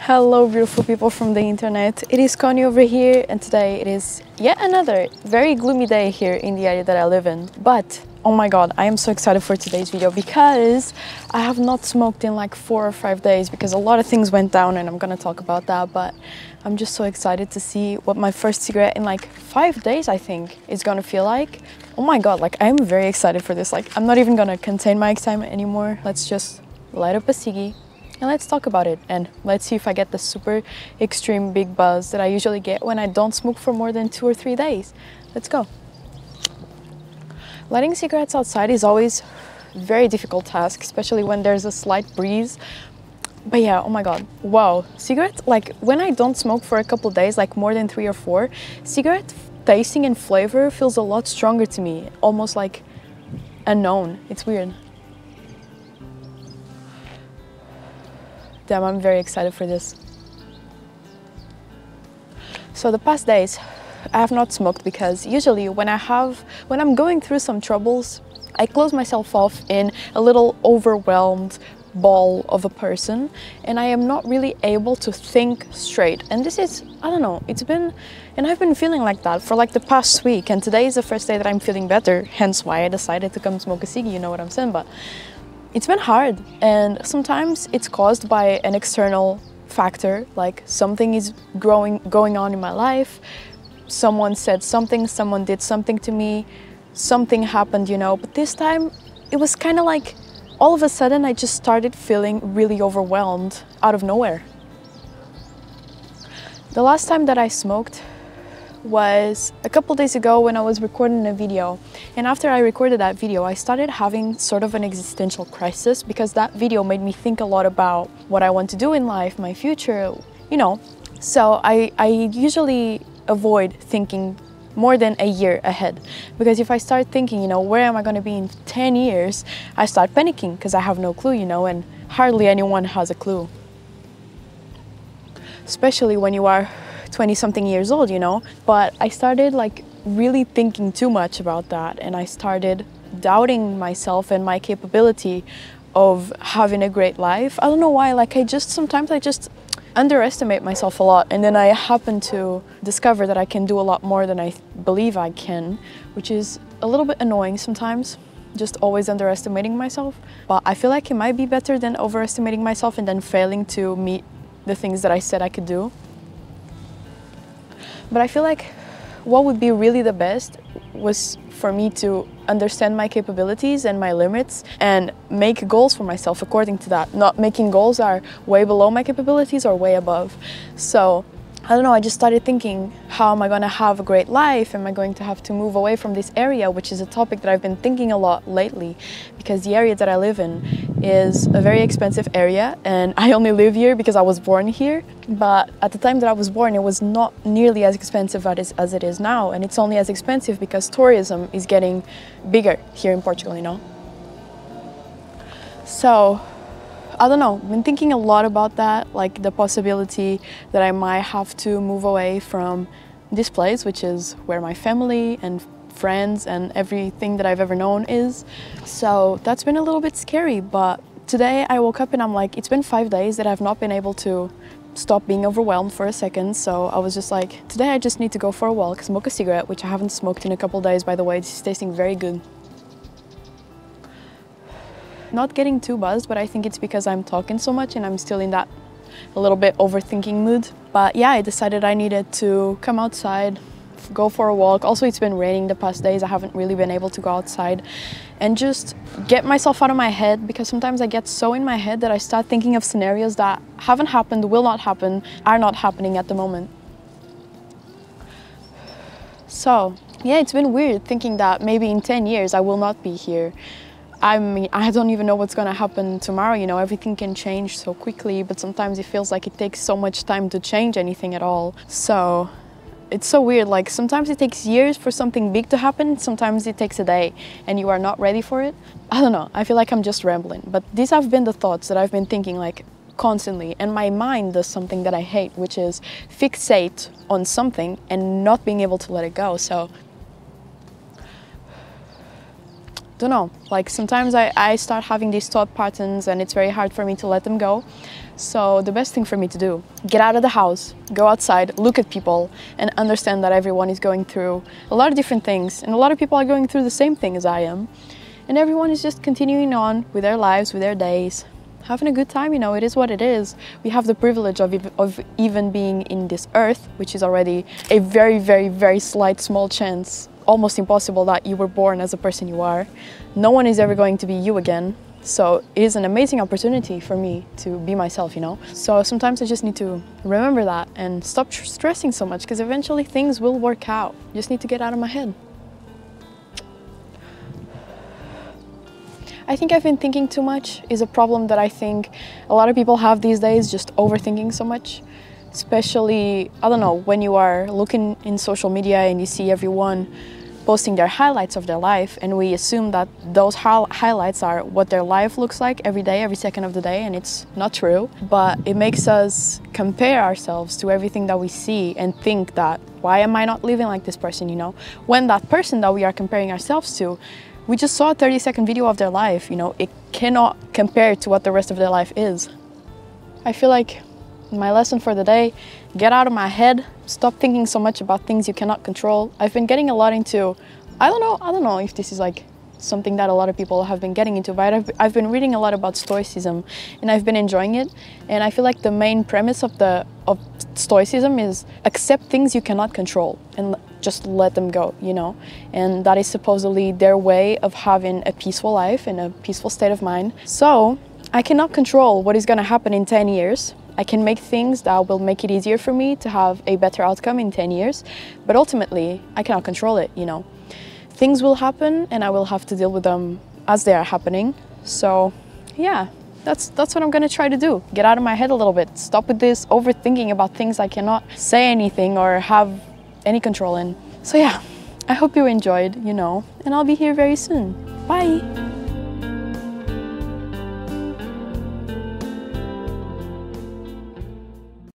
Hello beautiful people from the internet, it is Connie over here and today it is yet another very gloomy day here in the area that I live in. But oh my god, I am so excited for today's video because I have not smoked in like 4 or 5 days because a lot of things went down and I'm gonna talk about that, but I'm just so excited to see what my first cigarette in like 5 days I think is gonna feel like. Oh my god, like I am very excited for this, like I'm not even gonna contain my excitement anymore. Let's just light up a ciggy and let's talk about it and let's see if I get the super extreme big buzz that I usually get when I don't smoke for more than 2 or 3 days. Let's go. Lighting cigarettes outside is always a very difficult task, especially when there's a slight breeze. But yeah, oh my god, wow, cigarettes, like when I don't smoke for a couple days, like more than 3 or 4, cigarette tasting and flavor feels a lot stronger to me, almost like unknown. It's weird. Damn, I'm very excited for this. So the past days, I have not smoked because usually when I'm going through some troubles, I close myself off in a little overwhelmed ball of a person and I am not really able to think straight. And this is, I don't know, I've been feeling like that for like the past week, and today is the first day that I'm feeling better, hence why I decided to come smoke a ciggy, you know what I'm saying? But it's been hard, and sometimes it's caused by an external factor, like something is going on in my life, someone said something, someone did something to me, something happened, you know, but this time it was kind of like all of a sudden I just started feeling really overwhelmed out of nowhere. The last time that I smoked was a couple days ago when I was recording a video, and after I recorded that video I started having sort of an existential crisis because that video made me think a lot about what I want to do in life, my future, you know. So I usually avoid thinking more than a year ahead, because if I start thinking, you know, where am I going to be in 10 years, I start panicking because I have no clue, you know, and hardly anyone has a clue, especially when you are 20-something years old, you know. But I started like really thinking too much about that, and I started doubting myself and my capability of having a great life. I don't know why, like sometimes I just underestimate myself a lot, and then I happen to discover that I can do a lot more than I believe I can, which is a little bit annoying sometimes, just always underestimating myself. But I feel like it might be better than overestimating myself and then failing to meet the things that I said I could do. But I feel like what would be really the best was for me to understand my capabilities and my limits and make goals for myself according to that, not making goals that are way below my capabilities or way above. So I don't know, I just started thinking, how am I going to have a great life? Am I going to have to move away from this area, which is a topic that I've been thinking a lot lately, because the area that I live in is a very expensive area, and I only live here because I was born here. But at the time that I was born, it was not nearly as expensive as it is now, and it's only as expensive because tourism is getting bigger here in Portugal, you know. So I don't know, I've been thinking a lot about that, like the possibility that I might have to move away from this place, which is where my family and friends and everything that I've ever known is. So that's been a little bit scary, but today I woke up and I'm like, it's been 5 days that I've not been able to stop being overwhelmed for a second. So I was just like, today I just need to go for a walk, smoke a cigarette, which I haven't smoked in a couple days, by the way. This is tasting very good. Not getting too buzzed, but I think it's because I'm talking so much and I'm still in that a little bit overthinking mood. But yeah, I decided I needed to come outside, go for a walk. Also, it's been raining the past days. I haven't really been able to go outside and just get myself out of my head, because sometimes I get so in my head that I start thinking of scenarios that haven't happened, will not happen, are not happening at the moment. So yeah, it's been weird thinking that maybe in 10 years I will not be here. I mean, I don't even know what's going to happen tomorrow, you know, everything can change so quickly, but sometimes it feels like it takes so much time to change anything at all. So it's so weird, like sometimes it takes years for something big to happen, sometimes it takes a day and you are not ready for it. I don't know, I feel like I'm just rambling, but these have been the thoughts that I've been thinking like constantly, and my mind does something that I hate, which is fixate on something and not being able to let it go. So don't know, like sometimes I start having these thought patterns and it's very hard for me to let them go. So the best thing for me to do, get out of the house, go outside, look at people and understand that everyone is going through a lot of different things and a lot of people are going through the same thing as I am. And everyone is just continuing on with their lives, with their days, having a good time, you know, it is what it is. We have the privilege of even being in this earth, which is already a very, very, very slight, small chance, almost impossible that you were born as a person you are. No one is ever going to be you again. So it is an amazing opportunity for me to be myself, you know? So sometimes I just need to remember that and stop stressing so much because eventually things will work out. Just need to get out of my head. I think I've been thinking too much is a problem that I think a lot of people have these days, just overthinking so much. Especially, I don't know, when you are looking in social media and you see everyone posting their highlights of their life and we assume that those highlights are what their life looks like every day, every second of the day, and it's not true. But it makes us compare ourselves to everything that we see and think that, why am I not living like this person, you know? When that person that we are comparing ourselves to, we just saw a 30-second video of their life, you know, it cannot compare to what the rest of their life is. I feel like my lesson for the day, get out of my head, stop thinking so much about things you cannot control. I've been getting a lot into, I don't know if this is like something that a lot of people have been getting into, but I've been reading a lot about stoicism and I've been enjoying it. And I feel like the main premise of stoicism is accept things you cannot control and just let them go, you know? And that is supposedly their way of having a peaceful life and a peaceful state of mind. So I cannot control what is going to happen in 10 years. I can make things that will make it easier for me to have a better outcome in 10 years, but ultimately I cannot control it, you know. Things will happen and I will have to deal with them as they are happening. So yeah, that's what I'm gonna try to do. Get out of my head a little bit. Stop with this overthinking about things I cannot say anything or have any control in. So yeah, I hope you enjoyed, you know, and I'll be here very soon. Bye!